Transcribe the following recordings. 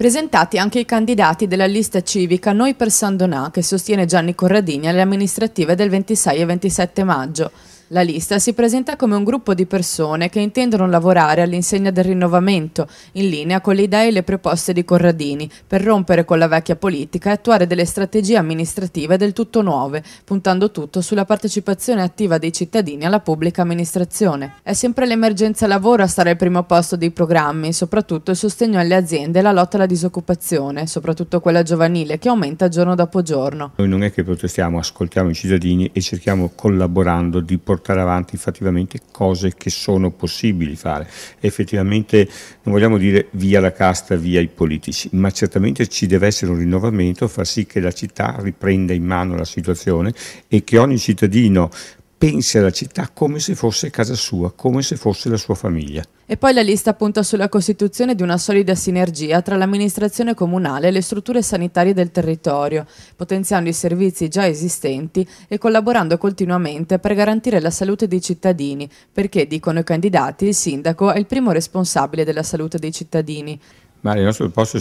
Presentati anche i candidati della lista civica Noi per San Donà, che sostiene Gianni Corradini alle amministrative del 26 e 27 maggio. La lista si presenta come un gruppo di persone che intendono lavorare all'insegna del rinnovamento, in linea con le idee e le proposte di Corradini, per rompere con la vecchia politica e attuare delle strategie amministrative del tutto nuove, puntando tutto sulla partecipazione attiva dei cittadini alla pubblica amministrazione. È sempre l'emergenza lavoro a stare al primo posto dei programmi, soprattutto il sostegno alle aziende e la lotta alla disoccupazione, soprattutto quella giovanile, che aumenta giorno dopo giorno. Noi non è che protestiamo, ascoltiamo i cittadini e cerchiamo, collaborando, di portare avanti effettivamente cose che sono possibili fare. Effettivamente non vogliamo dire via la casta, via i politici, ma certamente ci deve essere un rinnovamento, far sì che la città riprenda in mano la situazione e che ogni cittadino pensi alla città come se fosse casa sua, come se fosse la sua famiglia. E poi la lista punta sulla costituzione di una solida sinergia tra l'amministrazione comunale e le strutture sanitarie del territorio, potenziando i servizi già esistenti e collaborando continuamente per garantire la salute dei cittadini, perché, dicono i candidati, il sindaco è il primo responsabile della salute dei cittadini. Ma le nostre proposte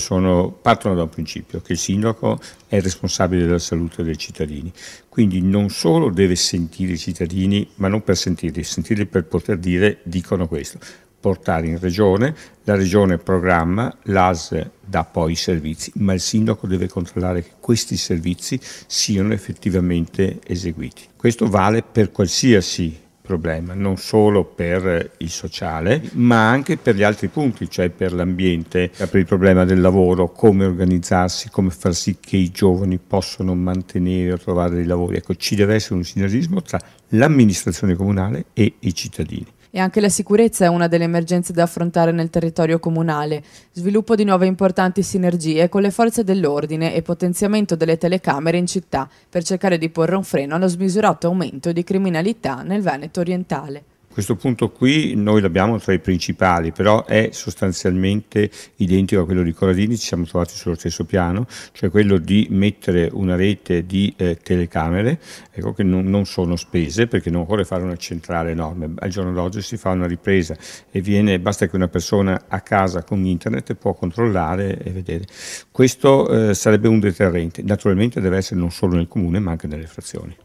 partono da un principio, che il sindaco è responsabile della salute dei cittadini, quindi non solo deve sentire i cittadini, ma non per sentirli per poter dire dicono questo, portare in regione, la regione programma, l'AS dà poi i servizi, ma il sindaco deve controllare che questi servizi siano effettivamente eseguiti. Questo vale per qualsiasi problema, non solo per il sociale, ma anche per gli altri punti, cioè per l'ambiente, per il problema del lavoro, come organizzarsi, come far sì che i giovani possano mantenere o trovare dei lavori. Ecco, ci deve essere un sinergismo tra l'amministrazione comunale e i cittadini. E anche la sicurezza è una delle emergenze da affrontare nel territorio comunale. Sviluppo di nuove importanti sinergie con le forze dell'ordine e potenziamento delle telecamere in città per cercare di porre un freno allo smisurato aumento di criminalità nel Veneto orientale. Questo punto qui noi l'abbiamo tra i principali, però è sostanzialmente identico a quello di Corradini, ci siamo trovati sullo stesso piano, cioè quello di mettere una rete di telecamere, ecco, che non sono spese perché non occorre fare una centrale enorme, al giorno d'oggi si fa una ripresa e basta che una persona a casa con internet può controllare e vedere. Questo sarebbe un deterrente, naturalmente deve essere non solo nel comune ma anche nelle frazioni.